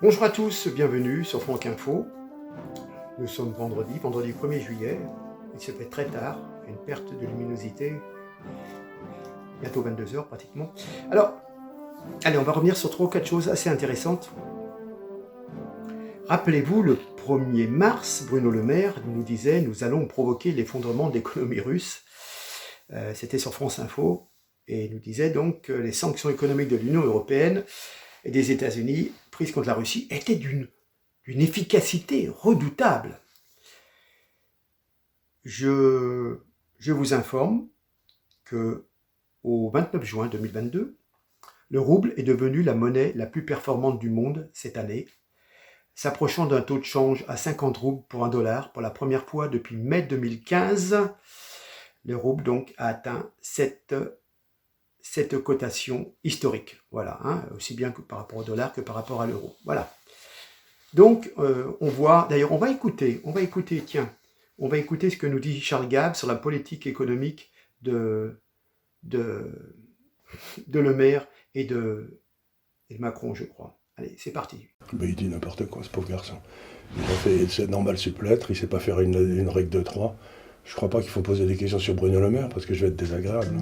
Bonjour à tous, bienvenue sur Franck Info. Nous sommes vendredi 1er juillet. Il se fait très tard, une perte de luminosité, bientôt 22 heures pratiquement. Alors, allez, on va revenir sur 3 ou 4 choses assez intéressantes. Rappelez-vous, le 1er mars, Bruno Le Maire nous disait « Nous allons provoquer l'effondrement de l'économie russe ». C'était sur France Info. Et il nous disait donc que les sanctions économiques de l'Union européenne et des États-Unis prises contre la Russie étaient d'une efficacité redoutable. Je vous informe que au 29 juin 2022, le rouble est devenu la monnaie la plus performante du monde cette année, s'approchant d'un taux de change à 50 roubles pour un dollar pour la première fois depuis mai 2015. Le rouble donc a atteint cette cotation historique, voilà, aussi bien que par rapport au dollar que par rapport à l'euro, voilà. Donc, on voit, d'ailleurs, on va écouter ce que nous dit Charles Gave sur la politique économique de Le Maire et de Macron, je crois. Allez, c'est parti. Mais il dit n'importe quoi, ce pauvre garçon. Il a fait c'est normal supplétre, il ne sait pas faire une règle de 3. Je crois pas qu'il faut poser des questions sur Bruno Le Maire, parce que je vais être désagréable.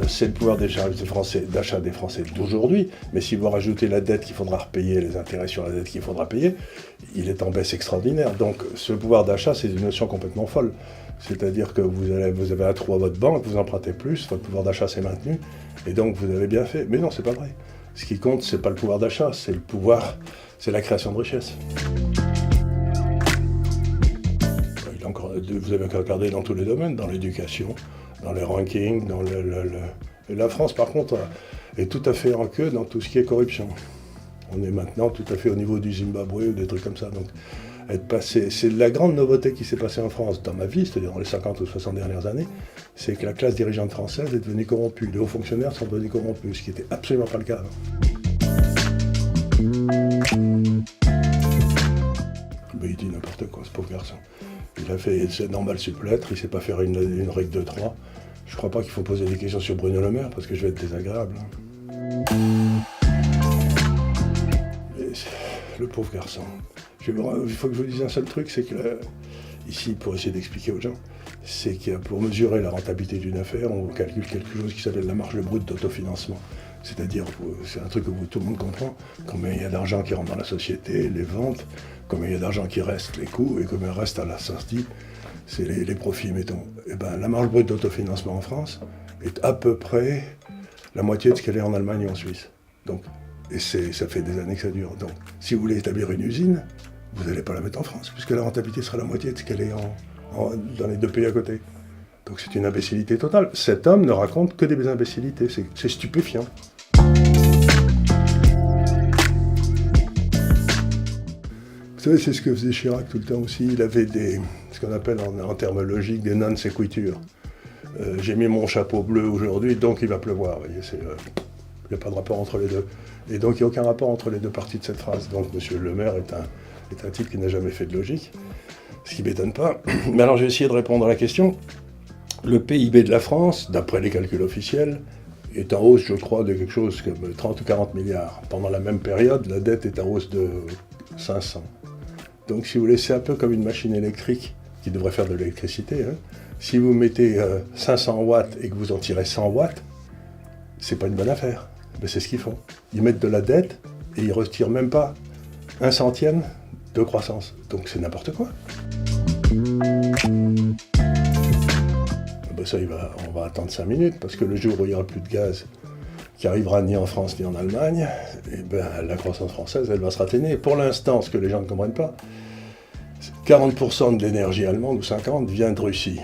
C'est le pouvoir d'achat des Français d'aujourd'hui, mais si vous rajoutez la dette qu'il faudra repayer, les intérêts sur la dette qu'il faudra payer, il est en baisse extraordinaire. Donc ce pouvoir d'achat, c'est une notion complètement folle. C'est-à-dire que vous avez un trou à votre banque, vous empruntez plus, votre pouvoir d'achat s'est maintenu, et donc vous avez bien fait. Mais non, c'est pas vrai. Ce qui compte, c'est pas le pouvoir d'achat, c'est le pouvoir, c'est la création de richesse. Vous avez qu'à regarder dans tous les domaines, dans l'éducation, dans les rankings, Et la France, par contre, est tout à fait en queue dans tout ce qui est corruption. On est maintenant tout à fait au niveau du Zimbabwe ou des trucs comme ça. Donc, c'est la grande nouveauté qui s'est passée en France dans ma vie, c'est-à-dire dans les 50 ou 60 dernières années, c'est que la classe dirigeante française est devenue corrompue. Les hauts fonctionnaires sont devenus corrompus, ce qui n'était absolument pas le cas avant. Mais il dit n'importe quoi, ce pauvre garçon. Il a fait c'est normal supplétre, il ne sait pas faire une règle de 3. Je crois pas qu'il faut poser des questions sur Bruno Le Maire, parce que je vais être désagréable. Mais le pauvre garçon. Il faut que je vous dise un seul truc, c'est que, ici, pour essayer d'expliquer aux gens, c'est que pour mesurer la rentabilité d'une affaire, on calcule quelque chose qui s'appelle la marge brute d'autofinancement. C'est-à-dire, c'est un truc que tout le monde comprend, combien il y a d'argent qui rentre dans la société, les ventes, combien il y a d'argent qui reste, les coûts, et combien reste à la sortie, c'est les profits, mettons. Et ben, la marge brute d'autofinancement en France est à peu près la moitié de ce qu'elle est en Allemagne et en Suisse. Donc, ça fait des années que ça dure. Donc, si vous voulez établir une usine, vous n'allez pas la mettre en France, puisque la rentabilité sera la moitié de ce qu'elle est dans les 2 pays à côté. Donc c'est une imbécilité totale. Cet homme ne raconte que des imbécilités, c'est stupéfiant. Vous savez, c'est ce que faisait Chirac tout le temps aussi. Il avait ce qu'on appelle en termes logiques des non-séquitures. J'ai mis mon chapeau bleu aujourd'hui, donc il va pleuvoir. Vous voyez, il n'y a pas de rapport entre les deux. Et donc il n'y a aucun rapport entre les deux parties de cette phrase. Donc M. Le Maire est un type qui n'a jamais fait de logique, ce qui ne m'étonne pas. Mais alors j'ai essayé de répondre à la question. Le PIB de la France, d'après les calculs officiels, est en hausse, je crois, de quelque chose comme 30 ou 40 milliards. Pendant la même période, la dette est en hausse de 500. Donc si vous voulez, c'est un peu comme une machine électrique qui devrait faire de l'électricité. Si vous mettez 500 watts et que vous en tirez 100 watts, c'est pas une bonne affaire. Mais c'est ce qu'ils font. Ils mettent de la dette et ils ne retirent même pas 1 centième de croissance. Donc c'est n'importe quoi. Ben ça, on va attendre 5 minutes, parce que le jour où il n'y aura plus de gaz, qui arrivera ni en France ni en Allemagne, et ben, la croissance française, elle va se raténer. Pour l'instant, ce que les gens ne comprennent pas, 40% de l'énergie allemande, ou 50%, vient de Russie.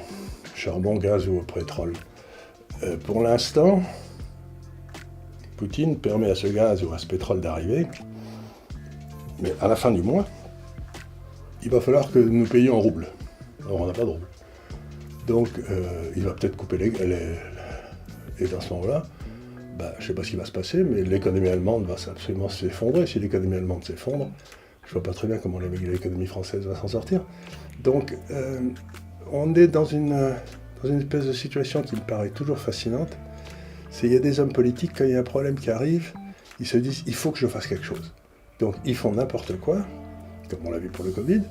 Charbon, gaz ou pétrole. Pour l'instant, Poutine permet à ce gaz ou à ce pétrole d'arriver, mais à la fin du mois, il va falloir que nous payions en roubles. Alors on n'a pas de roubles. Donc il va peut-être couper et dans ce moment-là, je ne sais pas ce qui va se passer, mais l'économie allemande va absolument s'effondrer. Si l'économie allemande s'effondre, je ne vois pas très bien comment l'économie française va s'en sortir. Donc on est dans une espèce de situation qui me paraît toujours fascinante. Il y a des hommes politiques, quand il y a un problème qui arrive, ils se disent, il faut que je fasse quelque chose. Donc ils font n'importe quoi, comme on l'a vu pour le Covid,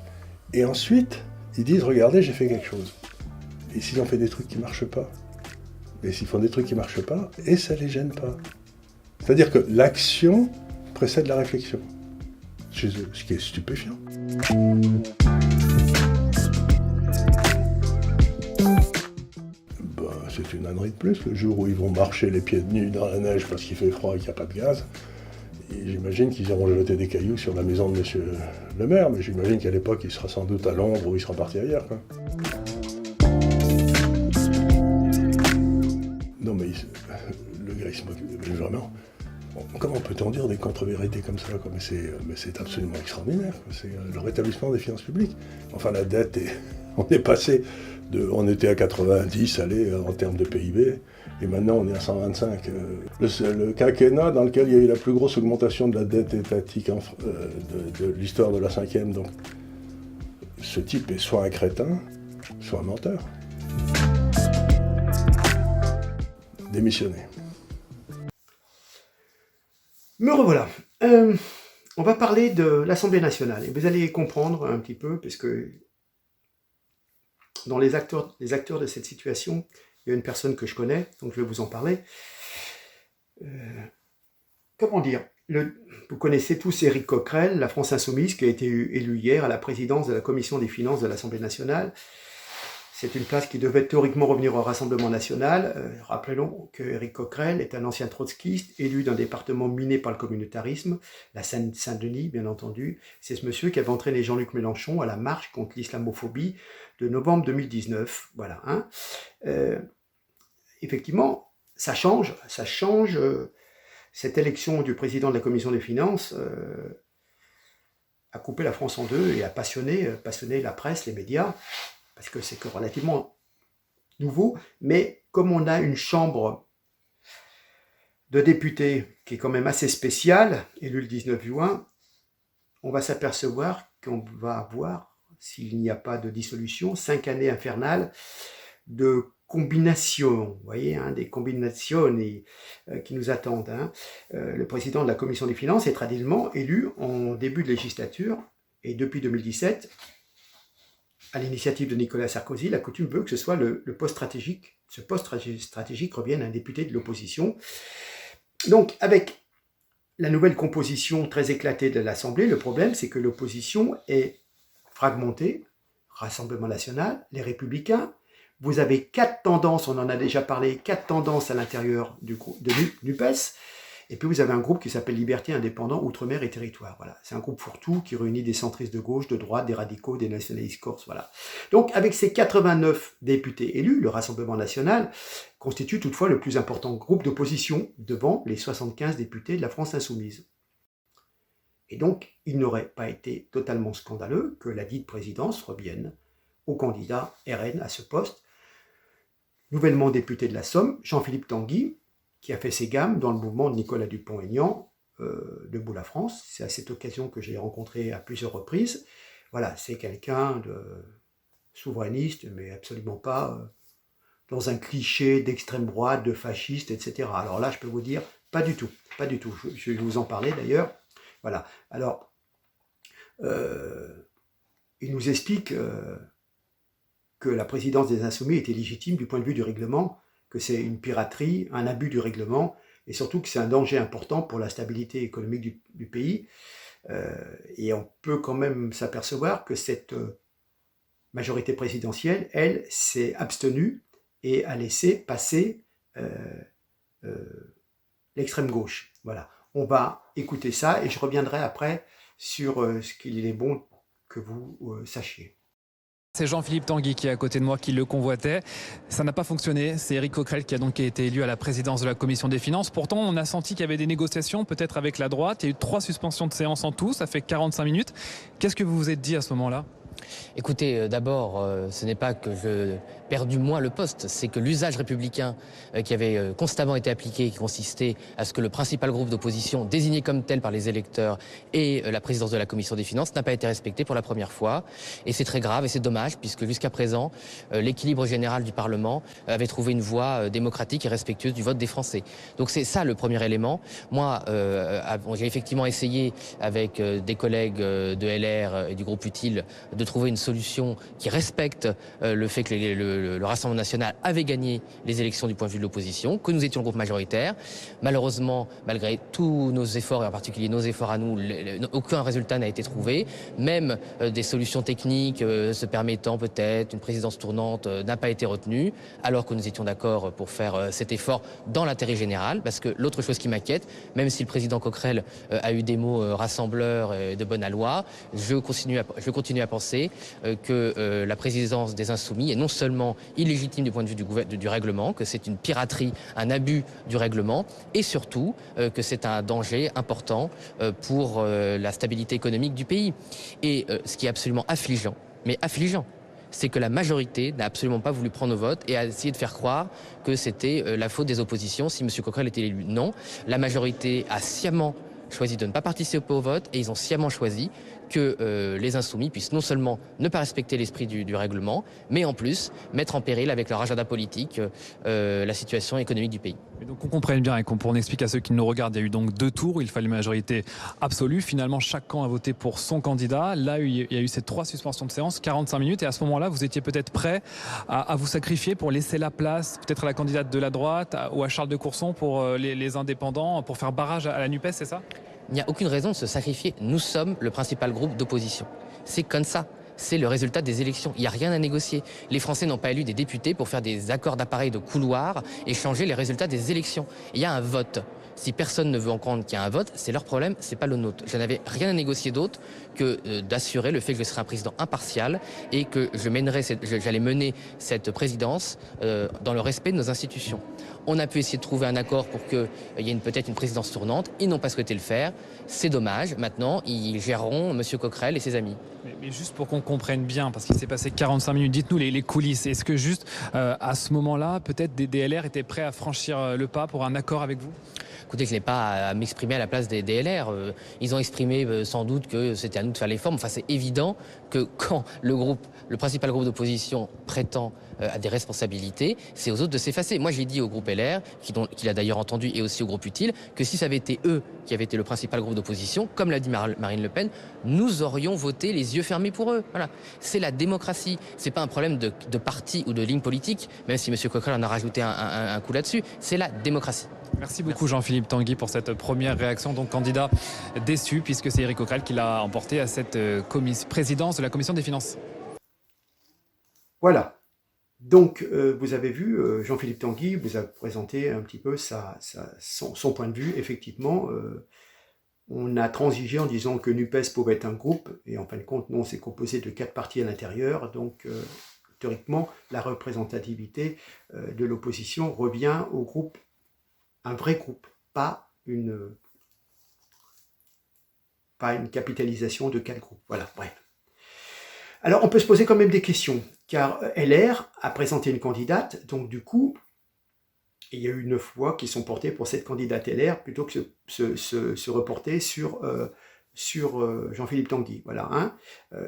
et ensuite, ils disent, regardez, j'ai fait quelque chose. Et s'ils ont fait des trucs qui ne marchent pas, et s'ils font des trucs qui ne marchent pas, et ça ne les gêne pas. C'est-à-dire que l'action précède la réflexion, chez eux, ce qui est stupéfiant. C'est une ânerie de plus, le jour où ils vont marcher les pieds nus dans la neige parce qu'il fait froid et qu'il n'y a pas de gaz. Et j'imagine qu'ils iront jeter des cailloux sur la maison de monsieur le maire, mais j'imagine qu'à l'époque, il sera sans doute à Londres ou il sera parti ailleurs, quoi. Non, mais le gars, il se moque, mais vraiment. Comment peut-on dire des contre-vérités comme ça, quoi? Mais c'est absolument extraordinaire, quoi. C'est le rétablissement des finances publiques. Enfin, la dette, on est passé on était à 90, en termes de PIB, et maintenant on est à 125. Le quinquennat dans lequel il y a eu la plus grosse augmentation de la dette étatique de l'histoire de la cinquième. Donc, ce type est soit un crétin, soit un menteur. Démissionner. Me revoilà. On va parler de l'Assemblée nationale, et vous allez comprendre un petit peu, puisque dans les acteurs de cette situation, il y a une personne que je connais, donc je vais vous en parler. Comment dire, vous connaissez tous Éric Coquerel, la France Insoumise, qui a été élu hier à la présidence de la Commission des finances de l'Assemblée nationale. C'est une place qui devait théoriquement revenir au Rassemblement national. Rappelons que Éric Coquerel est un ancien trotskiste, élu d'un département miné par le communautarisme, la Seine-Saint-Denis, bien entendu. C'est ce monsieur qui avait entraîné Jean-Luc Mélenchon à la marche contre l'islamophobie de novembre 2019. Voilà. Hein. Effectivement, ça change. Cette élection du président de la Commission des finances a coupé la France en deux et a passionné la presse, les médias, parce que c'est que relativement nouveau, mais comme on a une chambre de députés qui est quand même assez spéciale, élue le 19 juin, on va s'apercevoir qu'on va avoir, s'il n'y a pas de dissolution, 5 années infernales de combinations, vous voyez, hein, des combinations qui nous attendent. Hein. Le président de la Commission des finances est traditionnellement élu en début de législature, et depuis 2017, à l'initiative de Nicolas Sarkozy, la coutume veut que ce soit le poste stratégique, ce poste stratégique revienne à un député de l'opposition. Donc, avec la nouvelle composition très éclatée de l'Assemblée, le problème, c'est que l'opposition est fragmentée. Rassemblement national, les Républicains. Vous avez 4 tendances, on en a déjà parlé, 4 tendances à l'intérieur de NUPES. Et puis vous avez un groupe qui s'appelle Liberté, Indépendants, Outre-mer et Territoire. Voilà. C'est un groupe fourre-tout qui réunit des centristes de gauche, de droite, des radicaux, des nationalistes corses. Voilà. Donc avec ces 89 députés élus, le Rassemblement national constitue toutefois le plus important groupe d'opposition devant les 75 députés de la France insoumise. Et donc, il n'aurait pas été totalement scandaleux que la dite présidence revienne au candidat RN à ce poste. Nouvellement député de la Somme, Jean-Philippe Tanguy, qui a fait ses gammes dans le mouvement de Nicolas Dupont-Aignan, Debout la France. C'est à cette occasion que je l'ai rencontré à plusieurs reprises. Voilà, c'est quelqu'un de souverainiste, mais absolument pas dans un cliché d'extrême droite, de fasciste, etc. Alors là, je peux vous dire, pas du tout, pas du tout. Je vais vous en parler d'ailleurs. Voilà, alors, il nous explique que la présidence des Insoumis était légitime du point de vue du règlement, que c'est une piraterie, un abus du règlement, et surtout que c'est un danger important pour la stabilité économique du pays. Et on peut quand même s'apercevoir que cette majorité présidentielle, elle, s'est abstenue et a laissé passer l'extrême gauche. Voilà. On va écouter ça et je reviendrai après sur ce qu'il est bon que vous sachiez. C'est Jean-Philippe Tanguy qui est à côté de moi qui le convoitait. Ça n'a pas fonctionné. C'est Éric Coquerel qui a donc été élu à la présidence de la Commission des finances. Pourtant, on a senti qu'il y avait des négociations, peut-être avec la droite. Il y a eu 3 suspensions de séance en tout. Ça fait 45 minutes. Qu'est-ce que vous vous êtes dit à ce moment-là ? Écoutez, d'abord, ce n'est pas que je perdu moins le poste. C'est que l'usage républicain qui avait constamment été appliqué, qui consistait à ce que le principal groupe d'opposition, désigné comme tel par les électeurs, et la présidence de la Commission des finances, n'a pas été respecté pour la première fois. Et c'est très grave et c'est dommage, puisque jusqu'à présent, l'équilibre général du Parlement avait trouvé une voie démocratique et respectueuse du vote des Français. Donc c'est ça le premier élément. Moi, j'ai effectivement essayé avec des collègues de LR et du groupe Utile de trouver une solution qui respecte le fait que le Rassemblement national avait gagné les élections du point de vue de l'opposition, que nous étions le groupe majoritaire. Malheureusement, malgré tous nos efforts, et en particulier nos efforts à nous, aucun résultat n'a été trouvé. Même des solutions techniques se permettant peut-être une présidence tournante n'a pas été retenue, alors que nous étions d'accord pour faire cet effort dans l'intérêt général. Parce que l'autre chose qui m'inquiète, même si le président Coquerel a eu des mots rassembleurs et de bonne aloi, je continue à penser que la présidence des Insoumis est non seulement illégitime du point de vue du règlement, que c'est une piraterie, un abus du règlement, et surtout que c'est un danger important pour la stabilité économique du pays. Et ce qui est absolument affligeant, mais affligeant, c'est que la majorité n'a absolument pas voulu prendre au vote et a essayé de faire croire que c'était la faute des oppositions si M. Coquerel était élu. Non, la majorité a sciemment choisi de ne pas participer au vote et ils ont sciemment choisi que les Insoumis puissent non seulement ne pas respecter l'esprit du règlement, mais en plus mettre en péril avec leur agenda politique la situation économique du pays. Et donc on comprenne bien et qu'on explique à ceux qui nous regardent, il y a eu donc 2 tours, il fallait une majorité absolue. Finalement, chaque camp a voté pour son candidat. Là, il y a eu ces 3 suspensions de séance, 45 minutes. Et à ce moment-là, vous étiez peut-être prêt à vous sacrifier pour laisser la place peut-être à la candidate de la droite ou à Charles de Courson pour les indépendants, pour faire barrage à la NUPES, c'est ça ? Il n'y a aucune raison de se sacrifier. Nous sommes le principal groupe d'opposition. C'est comme ça. C'est le résultat des élections. Il n'y a rien à négocier. Les Français n'ont pas élu des députés pour faire des accords d'appareil de couloir et changer les résultats des élections. Il y a un vote. Si personne ne veut en comprendre qu'il y a un vote, c'est leur problème, c'est pas le nôtre. Je n'avais rien à négocier d'autre que d'assurer le fait que je serais un président impartial et que j'allais mener cette présidence dans le respect de nos institutions. On a pu essayer de trouver un accord pour qu'il y ait peut-être une présidence tournante. Ils n'ont pas souhaité le faire. C'est dommage. Maintenant, ils géreront M. Coquerel et ses amis. Mais juste pour qu'on comprenne bien, parce qu'il s'est passé 45 minutes, dites-nous les coulisses. Est-ce que juste à ce moment-là, peut-être des DLR étaient prêts à franchir le pas pour un accord avec vous ? Écoutez, je n'ai pas à m'exprimer à la place des DLR. Ils ont exprimé sans doute que c'était à nous de faire l'effort. Enfin, c'est évident que quand le principal groupe d'opposition prétend à des responsabilités, c'est aux autres de s'effacer. Moi, j'ai dit au groupe LR, qui l'a d'ailleurs entendu, et aussi au groupe Utile, que si ça avait été eux qui avaient été le principal groupe d'opposition, comme l'a dit Marine Le Pen, nous aurions voté les yeux fermés pour eux. Voilà. C'est la démocratie. C'est pas un problème de parti ou de ligne politique, même si M. Coquerel en a rajouté un coup là-dessus. C'est la démocratie. Merci beaucoup Jean-Philippe Tanguy pour cette première réaction, donc candidat déçu puisque c'est Éric Coquerel qui l'a emporté à cette présidence de la Commission des finances. Voilà. Donc, vous avez vu, Jean-Philippe Tanguy vous a présenté un petit peu son point de vue. Effectivement, on a transigé en disant que NUPES pouvait être un groupe, et en fin de compte, non, c'est composé de 4 partis à l'intérieur. Donc, théoriquement, la représentativité de l'opposition revient au groupe, un vrai groupe, pas une capitalisation de 4 groupes. Voilà, bref. Alors, on peut se poser quand même des questions, car LR a présenté une candidate, donc du coup, il y a eu 9 voix qui sont portées pour cette candidate LR, plutôt que se reporter sur Jean-Philippe Tanguy. Voilà, hein.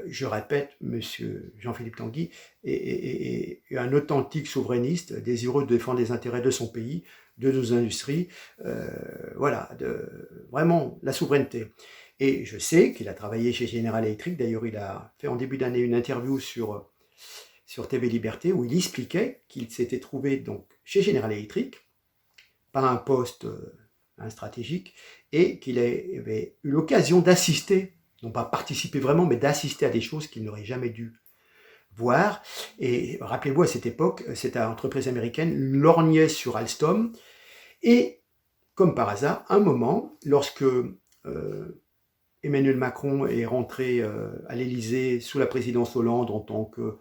Je répète, monsieur Jean-Philippe Tanguy est un authentique souverainiste, désireux de défendre les intérêts de son pays, de nos industries, voilà, vraiment la souveraineté. Et je sais qu'il a travaillé chez General Electric. D'ailleurs, il a fait en début d'année une interview sur TV Liberté où il expliquait qu'il s'était trouvé donc chez General Electric, pas un poste stratégique, et qu'il avait eu l'occasion d'assister, non pas participer vraiment, mais d'assister à des choses qu'il n'aurait jamais dû voir. Et rappelez-vous, à cette époque, cette entreprise américaine lorgnait sur Alstom. Et comme par hasard, un moment, lorsque Emmanuel Macron est rentré à l'Élysée sous la présidence Hollande en tant que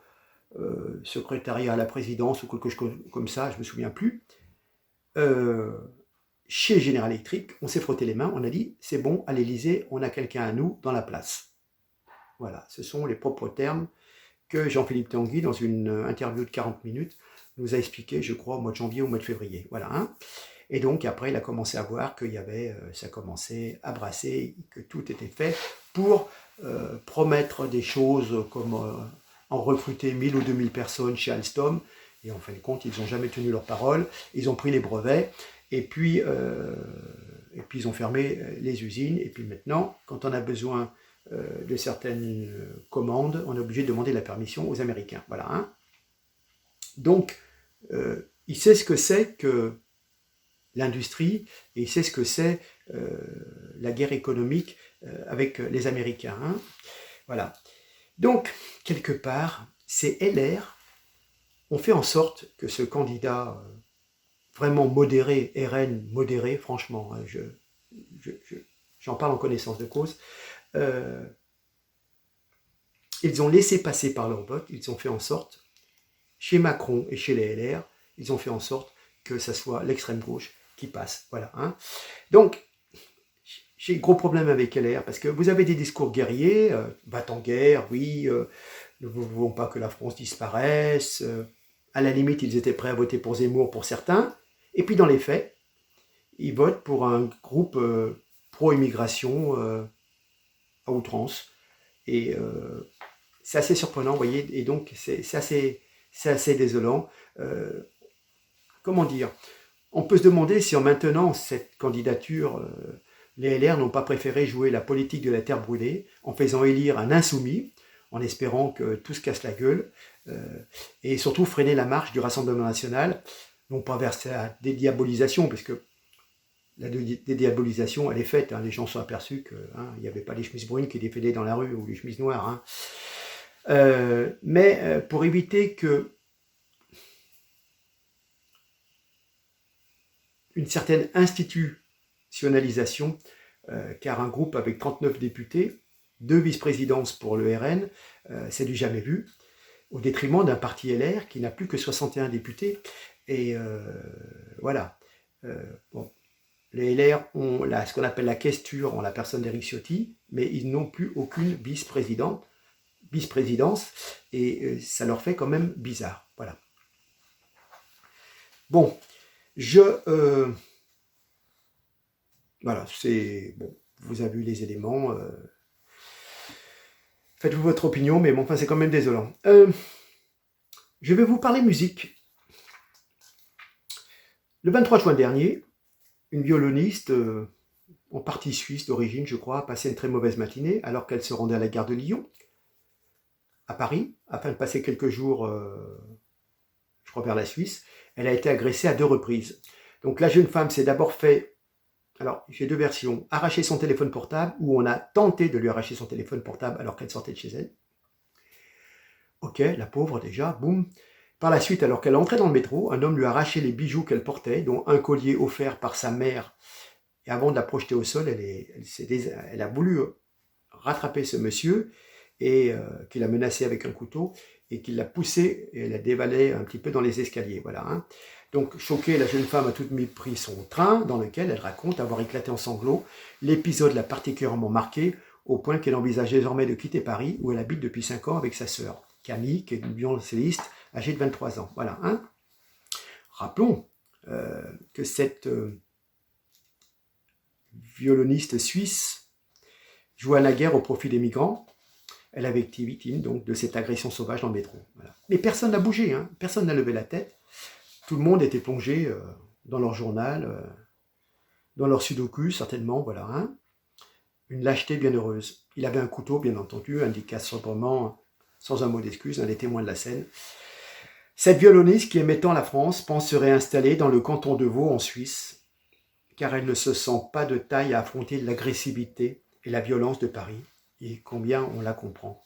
secrétariat à la présidence ou quelque chose comme ça, je ne me souviens plus, chez General Electric, on s'est frotté les mains, on a dit, c'est bon, à l'Élysée, on a quelqu'un à nous dans la place. Voilà, ce sont les propres termes que Jean-Philippe Tanguy, dans une interview de 40 minutes, nous a expliqué, je crois, au mois de janvier ou au mois de février. Voilà. Hein. Et donc, après, il a commencé à voir qu'il y avait, ça commençait à brasser, que tout était fait pour promettre des choses comme en recruter 1000 ou 2000 personnes chez Alstom. Et en fin de compte, ils n'ont jamais tenu leur parole. Ils ont pris les brevets. Et puis ils ont fermé les usines. Et puis maintenant, quand on a besoin de certaines commandes, on est obligé de demander la permission aux Américains. Voilà. Hein. Donc, il sait ce que c'est que l'industrie et il sait ce que c'est la guerre économique avec les Américains. Hein. Voilà. Donc, quelque part, ces LR ont fait en sorte que ce candidat vraiment modéré, RN modéré, franchement, hein, j'en parle en connaissance de cause, ils ont laissé passer par leur vote, ils ont fait en sorte, chez Macron et chez les LR, ils ont fait en sorte que ça soit l'extrême gauche qui passe. Voilà. Hein. Donc, j'ai gros problème avec LR, parce que vous avez des discours guerriers, va-t-en guerre, oui, nous ne voulons pas que la France disparaisse, à la limite, ils étaient prêts à voter pour Zemmour pour certains, et puis dans les faits, ils votent pour un groupe pro-immigration à outrance. Et c'est assez surprenant, vous voyez, et donc c'est assez désolant. Comment dire? On peut se demander si en maintenant cette candidature, les LR n'ont pas préféré jouer la politique de la terre brûlée en faisant élire un insoumis, en espérant que tout se casse la gueule, et surtout freiner la marche du Rassemblement national, non pas vers sa dédiabolisation, parce que la dédiabolisation, elle est faite, hein, les gens sont aperçus qu'il n'y avait pas les chemises brunes qui défilaient dans la rue, ou les chemises noires. Hein. Mais pour éviter que une certaine institutionnalisation, car un groupe avec 39 députés, 2 vice-présidences pour le RN, c'est du jamais vu, au détriment d'un parti LR qui n'a plus que 61 députés. Et voilà. Bon. Les LR ont ce qu'on appelle la questure en la personne d'Éric Ciotti, mais ils n'ont plus aucune vice-présidence, et ça leur fait quand même bizarre. Voilà. Bon, voilà, c'est bon. Vous avez vu les éléments. Faites-vous votre opinion, mais bon, enfin, c'est quand même désolant. Je vais vous parler musique. Le 23 juin dernier, une violoniste, en partie suisse d'origine, je crois, a passé une très mauvaise matinée alors qu'elle se rendait à la gare de Lyon, à Paris, afin de passer quelques jours, je crois, vers la Suisse. Elle a été agressée à 2 reprises. Donc la jeune femme s'est d'abord fait, alors j'ai 2 versions, arracher son téléphone portable, ou on a tenté de lui arracher son téléphone portable alors qu'elle sortait de chez elle. Ok, la pauvre déjà, boum. Par la suite, alors qu'elle entrait dans le métro, un homme lui a arraché les bijoux qu'elle portait, dont un collier offert par sa mère. Et avant de la projeter au sol, elle a voulu rattraper ce monsieur, et qu'il a menacé avec un couteau, et qu'il l'a poussé, et elle a dévalé un petit peu dans les escaliers. Voilà. Hein. Donc, choquée, la jeune femme a tout de même pris son train, dans lequel elle raconte avoir éclaté en sanglots. L'épisode l'a particulièrement marqué, au point qu'elle envisage désormais de quitter Paris, où elle habite depuis 5 ans avec sa sœur, Camille, qui est une violoncelliste âgée de 23 ans. Voilà. Hein. Rappelons que cette violoniste suisse jouait à la guerre au profit des migrants. Elle avait été victime donc de cette agression sauvage dans le métro. Voilà. Mais personne n'a bougé, hein. Personne n'a levé la tête. Tout le monde était plongé dans leur journal, dans leur sudoku certainement. Voilà. Hein. Une lâcheté bien heureuse. Il avait un couteau, bien entendu, indiqua sobrement, sans un mot d'excuse, un des témoins de la scène. Cette violoniste qui aimait tant la France pense se réinstaller dans le canton de Vaud en Suisse, car elle ne se sent pas de taille à affronter l'agressivité et la violence de Paris, et combien on la comprend.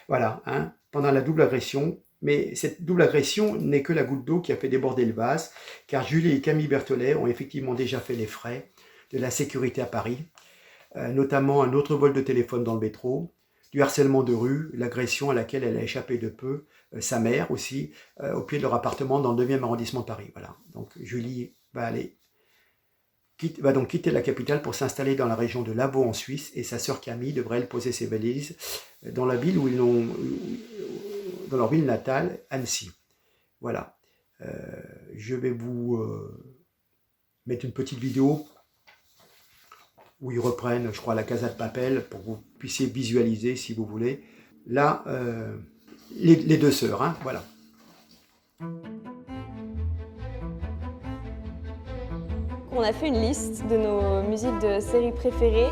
Voilà, hein, pendant la double agression, mais cette double agression n'est que la goutte d'eau qui a fait déborder le vase, car Julie et Camille Berthollet ont effectivement déjà fait les frais de la sécurité à Paris, notamment un autre vol de téléphone dans le métro, du harcèlement de rue, l'agression à laquelle elle a échappé de peu, sa mère aussi, au pied de leur appartement dans le 9e arrondissement de Paris. Voilà. Donc Julie va donc quitter la capitale pour s'installer dans la région de Lavaux en Suisse, et sa sœur Camille devrait elle poser ses valises dans la ville où dans leur ville natale, Annecy. Voilà. Je vais vous mettre une petite vidéo où ils reprennent, je crois, la Casa de Papel pour que vous puissiez visualiser, si vous voulez. Là, les deux sœurs, hein, voilà. On a fait une liste de nos musiques de séries préférées,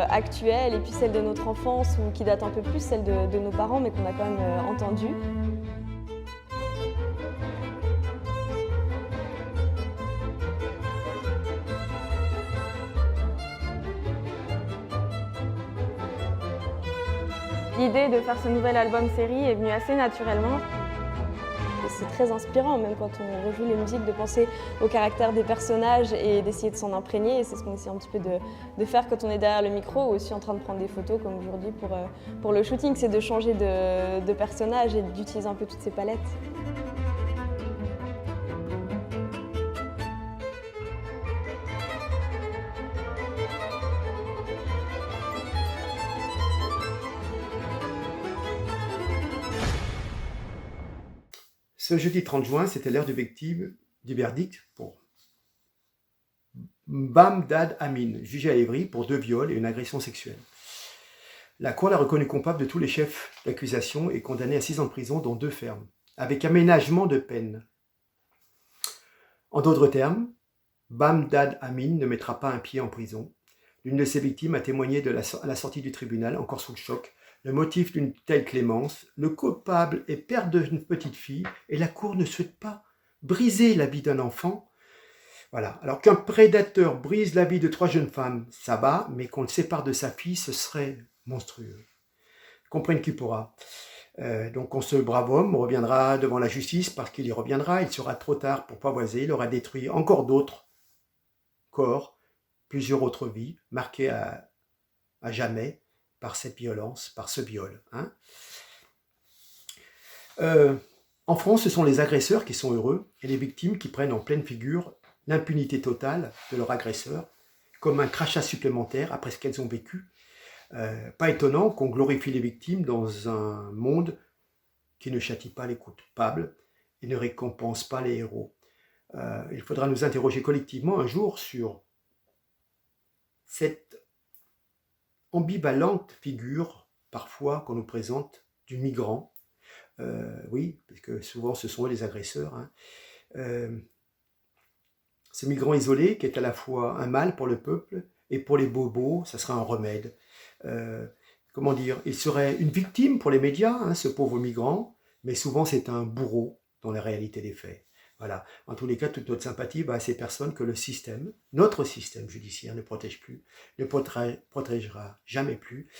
actuelles, et puis celles de notre enfance ou qui datent un peu plus, celles de nos parents, mais qu'on a quand même entendues. L'idée de faire ce nouvel album série est venue assez naturellement. C'est très inspirant, même quand on rejoue les musiques, de penser au caractère des personnages et d'essayer de s'en imprégner. Et c'est ce qu'on essaie un petit peu de faire quand on est derrière le micro ou aussi en train de prendre des photos, comme aujourd'hui pour le shooting, c'est de changer de personnage et d'utiliser un peu toutes ces palettes. Ce jeudi 30 juin, c'était l'heure du verdict pour Bamdad Amin, jugé à Évry pour 2 viols et une agression sexuelle. La Cour l'a reconnu coupable de tous les chefs d'accusation et condamné à 6 ans de prison, dont 2 fermes, avec aménagement de peine. En d'autres termes, Bamdad Amin ne mettra pas un pied en prison. L'une de ses victimes a témoigné à la sortie du tribunal, encore sous le choc. Le motif d'une telle clémence, le coupable est père d'une petite fille et la Cour ne souhaite pas briser la vie d'un enfant. Voilà. Alors qu'un prédateur brise la vie de 3 jeunes femmes, ça va, mais qu'on le sépare de sa fille, ce serait monstrueux. Comprenne qui pourra. Donc ce brave homme reviendra devant la justice parce qu'il y reviendra. Il sera trop tard pour pavoiser. Il aura détruit encore d'autres corps, plusieurs autres vies, marquées à jamais par cette violence, par ce viol. Hein. En France, ce sont les agresseurs qui sont heureux et les victimes qui prennent en pleine figure l'impunité totale de leur agresseur, comme un crachat supplémentaire après ce qu'elles ont vécu. Pas étonnant qu'on glorifie les victimes dans un monde qui ne châtie pas les coupables et ne récompense pas les héros. Il faudra nous interroger collectivement un jour sur cette ambivalente figure, parfois, qu'on nous présente du migrant. Oui, parce que souvent ce sont eux les agresseurs. Hein. Ce migrant isolé qui est à la fois un mal pour le peuple et pour les bobos, ça sera un remède. Comment dire, il serait une victime pour les médias, hein, ce pauvre migrant, mais souvent c'est un bourreau dans la réalité des faits. Voilà. En tous les cas, toute notre sympathie va à ces personnes que le système, notre système judiciaire ne protège plus, ne protégera jamais plus.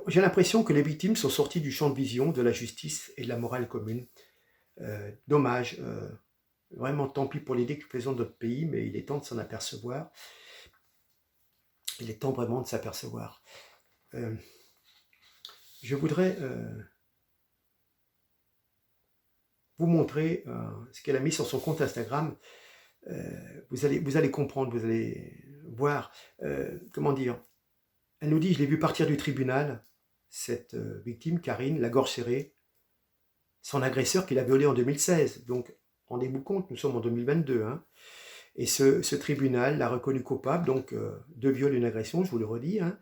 J'ai l'impression que les victimes sont sorties du champ de vision de la justice et de la morale commune. Dommage. Vraiment, tant pis pour les déclinaisons de notre pays, mais il est temps de s'en apercevoir. Il est temps vraiment de s'apercevoir. Je voudrais vous montrer ce qu'elle a mis sur son compte Instagram. Vous allez comprendre, vous allez voir. Comment dire? Elle nous dit, je l'ai vu partir du tribunal, cette victime, Karine, la gorge serrée, son agresseur qui l'a violée en 2016. Donc, rendez-vous compte, nous sommes en 2022. Hein, et ce tribunal l'a reconnu coupable, donc 2 viols et une agression, je vous le redis. Hein,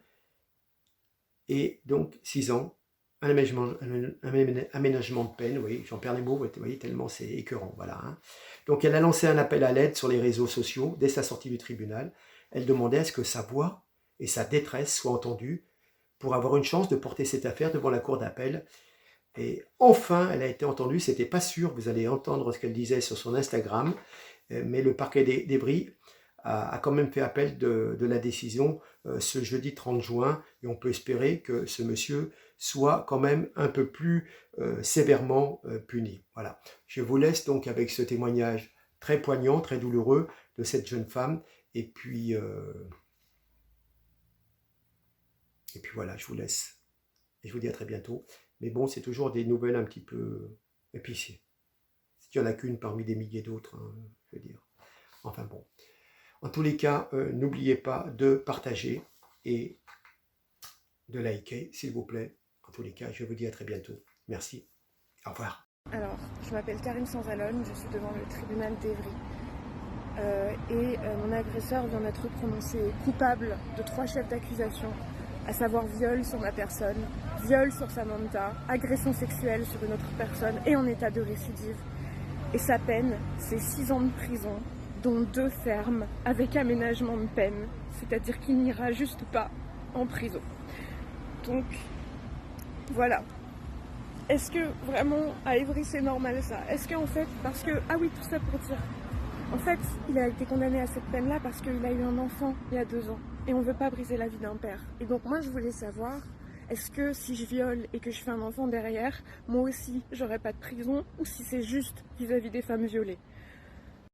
et donc 6 ans, un aménagement de peine, oui, j'en perds les mots, vous voyez, tellement c'est écœurant. Voilà, hein. Donc elle a lancé un appel à l'aide sur les réseaux sociaux dès sa sortie du tribunal. Elle demandait à ce que sa voix et sa détresse soient entendues pour avoir une chance de porter cette affaire devant la cour d'appel. Et enfin, elle a été entendue, c'était pas sûr, vous allez entendre ce qu'elle disait sur son Instagram, mais le parquet d'Évry a quand même fait appel de la décision ce jeudi 30 juin, et on peut espérer que ce monsieur soit quand même un peu plus sévèrement puni. Voilà. Je vous laisse donc avec ce témoignage très poignant, très douloureux de cette jeune femme, et puis voilà, je vous laisse. Et je vous dis à très bientôt. Mais bon, c'est toujours des nouvelles un petit peu épicées. Il n'y en a qu'une parmi des milliers d'autres, hein, je veux dire. Enfin bon. En tous les cas, n'oubliez pas de partager et de liker, s'il vous plaît. En tous les cas, je vous dis à très bientôt. Merci. Au revoir. Alors, je m'appelle Karine Sanzalone, je suis devant le tribunal d'Evry. Mon agresseur vient d'être prononcé coupable de 3 chefs d'accusation, à savoir viol sur ma personne, viol sur Samantha, agression sexuelle sur une autre personne et en état de récidive. Et sa peine, c'est 6 ans de prison, dont 2 fermes, avec aménagement de peine, c'est-à-dire qu'il n'ira juste pas en prison. Donc, voilà. Est-ce que vraiment à Évry c'est normal ça? Est-ce qu'en fait, parce que, ah oui, tout ça pour dire, en fait, il a été condamné à cette peine-là parce qu'il a eu un enfant il y a 2 ans. Et on veut pas briser la vie d'un père. Et donc moi je voulais savoir, est-ce que si je viole et que je fais un enfant derrière, moi aussi j'aurai pas de prison, ou si c'est juste vis-à-vis des femmes violées?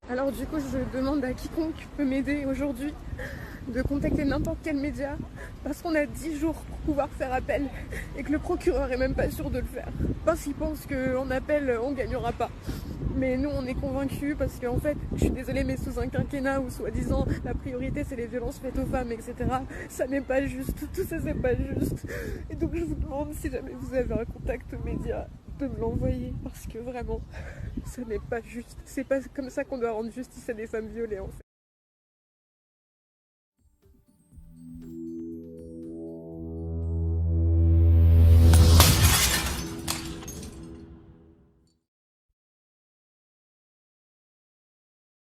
Alors du coup je demande à quiconque peut m'aider aujourd'hui de contacter n'importe quel média, parce qu'on a 10 jours pour pouvoir faire appel et que le procureur est même pas sûr de le faire. Parce qu'il pense qu'en appel on gagnera pas. Mais nous on est convaincus parce qu'en fait, je suis désolée mais sous un quinquennat où soi-disant la priorité c'est les violences faites aux femmes, etc. Ça n'est pas juste, tout ça c'est pas juste. Et donc je vous demande si jamais vous avez un contact média de me l'envoyer, parce que vraiment ça n'est pas juste. C'est pas comme ça qu'on doit rendre justice à des femmes violées en fait.